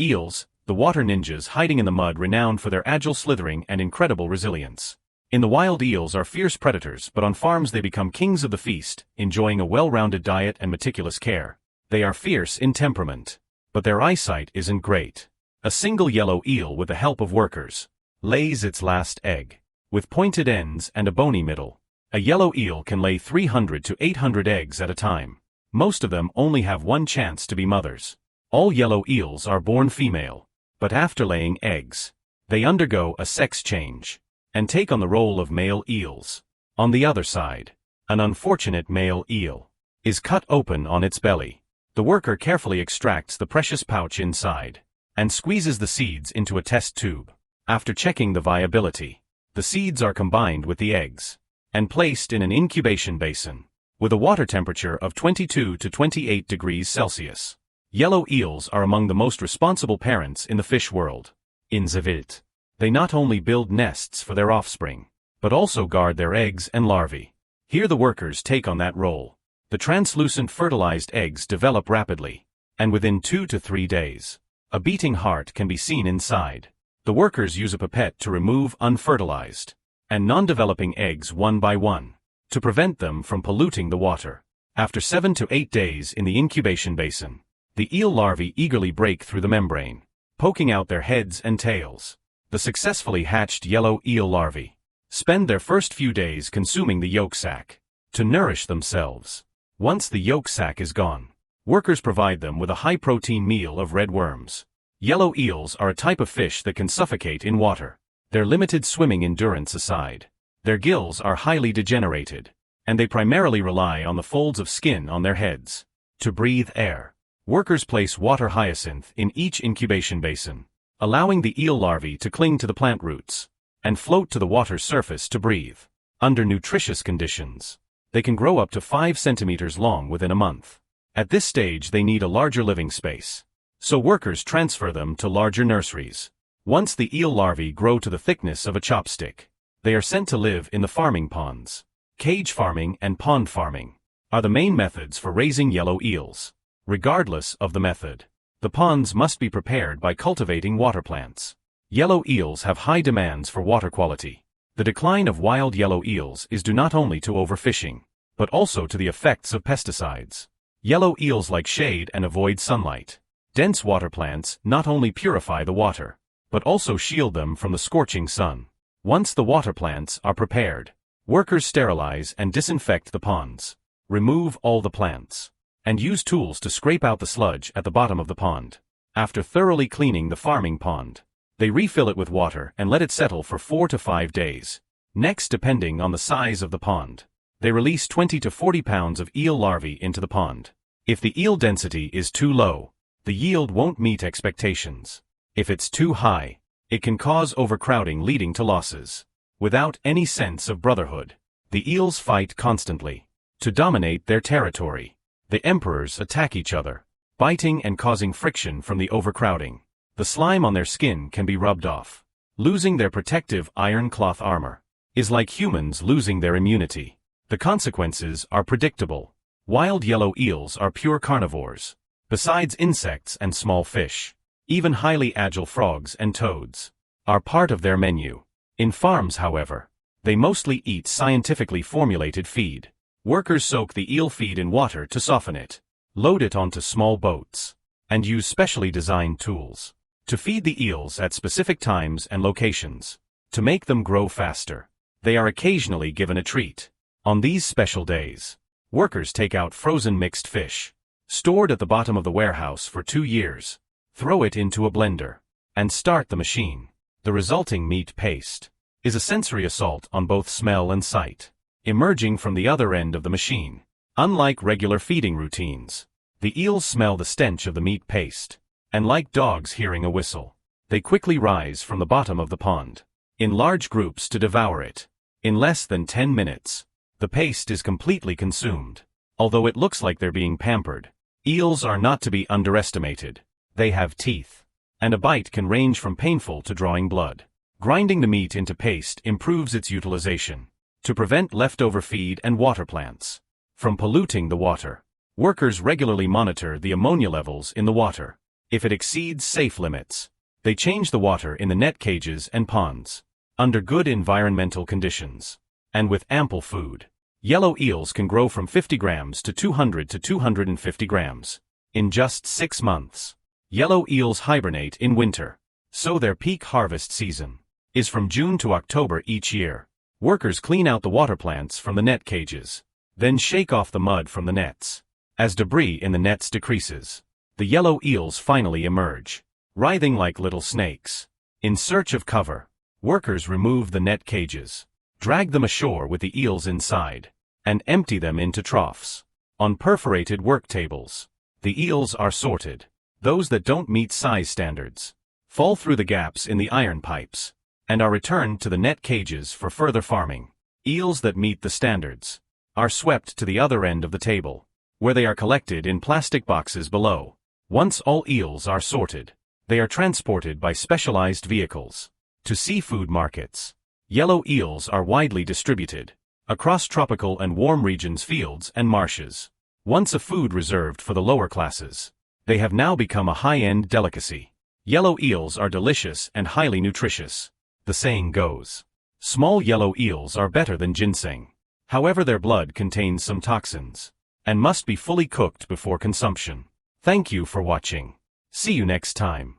Eels, the water ninjas hiding in the mud renowned for their agile slithering and incredible resilience. In the wild, eels are fierce predators, but on farms they become kings of the feast, enjoying a well-rounded diet and meticulous care. They are fierce in temperament, but their eyesight isn't great. A single yellow eel, with the help of workers, lays its last egg. With pointed ends and a bony middle, a yellow eel can lay 300 to 800 eggs at a time. Most of them only have one chance to be mothers. All yellow eels are born female, but after laying eggs, they undergo a sex change and take on the role of male eels. On the other side, an unfortunate male eel is cut open on its belly. The worker carefully extracts the precious pouch inside and squeezes the seeds into a test tube. After checking the viability, the seeds are combined with the eggs and placed in an incubation basin with a water temperature of 22 to 28 degrees Celsius. Yellow eels are among the most responsible parents in the fish world. In the wild, they not only build nests for their offspring, but also guard their eggs and larvae. Here the workers take on that role. The translucent fertilized eggs develop rapidly, and within 2 to 3 days, a beating heart can be seen inside. The workers use a pipette to remove unfertilized and non-developing eggs one by one, to prevent them from polluting the water. After 7 to 8 days in the incubation basin, the eel larvae eagerly break through the membrane, poking out their heads and tails. The successfully hatched yellow eel larvae spend their first few days consuming the yolk sac to nourish themselves. Once the yolk sac is gone, workers provide them with a high-protein meal of red worms. Yellow eels are a type of fish that can suffocate in water. Their limited swimming endurance aside, their gills are highly degenerated, and they primarily rely on the folds of skin on their heads to breathe air. Workers place water hyacinth in each incubation basin, allowing the eel larvae to cling to the plant roots and float to the water's surface to breathe. Under nutritious conditions, they can grow up to 5 centimeters long within a month. At this stage they need a larger living space, so workers transfer them to larger nurseries. Once the eel larvae grow to the thickness of a chopstick, they are sent to live in the farming ponds. Cage farming and pond farming are the main methods for raising yellow eels. Regardless of the method, the ponds must be prepared by cultivating water plants. Yellow eels have high demands for water quality. The decline of wild yellow eels is due not only to overfishing, but also to the effects of pesticides. Yellow eels like shade and avoid sunlight. Dense water plants not only purify the water, but also shield them from the scorching sun. Once the water plants are prepared, workers sterilize and disinfect the ponds, remove all the plants, and use tools to scrape out the sludge at the bottom of the pond. After thoroughly cleaning the farming pond, they refill it with water and let it settle for 4 to 5 days. Next, depending on the size of the pond, they release 20 to 40 pounds of eel larvae into the pond. If the eel density is too low, the yield won't meet expectations. If it's too high, it can cause overcrowding, leading to losses. Without any sense of brotherhood, the eels fight constantly to dominate their territory. The emperors attack each other, biting and causing friction from the overcrowding. The slime on their skin can be rubbed off. Losing their protective iron cloth armor is like humans losing their immunity. The consequences are predictable. Wild yellow eels are pure carnivores. Besides insects and small fish, even highly agile frogs and toads are part of their menu. In farms, however, they mostly eat scientifically formulated feed. Workers soak the eel feed in water to soften it, load it onto small boats, and use specially designed tools to feed the eels at specific times and locations. To make them grow faster, they are occasionally given a treat. On these special days, workers take out frozen mixed fish, stored at the bottom of the warehouse for 2 years, throw it into a blender, and start the machine. The resulting meat paste is a sensory assault on both smell and sight. Emerging from the other end of the machine, unlike regular feeding routines, the eels smell the stench of the meat paste, and like dogs hearing a whistle, they quickly rise from the bottom of the pond, in large groups to devour it. In less than 10 minutes, the paste is completely consumed. Although it looks like they're being pampered, eels are not to be underestimated. They have teeth, and a bite can range from painful to drawing blood. Grinding the meat into paste improves its utilization to prevent leftover feed and water plants from polluting the water. Workers regularly monitor the ammonia levels in the water. If it exceeds safe limits, they change the water in the net cages and ponds. Under good environmental conditions, and with ample food, yellow eels can grow from 50 grams to 200 to 250 grams. In just 6 months, yellow eels hibernate in winter, so their peak harvest season is from June to October each year. Workers clean out the water plants from the net cages, then shake off the mud from the nets. As debris in the nets decreases, the yellow eels finally emerge, writhing like little snakes. In search of cover, workers remove the net cages, drag them ashore with the eels inside, and empty them into troughs. On perforated work tables, the eels are sorted. Those that don't meet size standards fall through the gaps in the iron pipes and are returned to the net cages for further farming. Eels that meet the standards are swept to the other end of the table, where they are collected in plastic boxes below. Once all eels are sorted, they are transported by specialized vehicles to seafood markets. Yellow eels are widely distributed across tropical and warm regions, fields and marshes. Once a food reserved for the lower classes, they have now become a high-end delicacy. Yellow eels are delicious and highly nutritious. The saying goes, small yellow eels are better than ginseng. However, their blood contains some toxins and must be fully cooked before consumption. Thank you for watching. See you next time.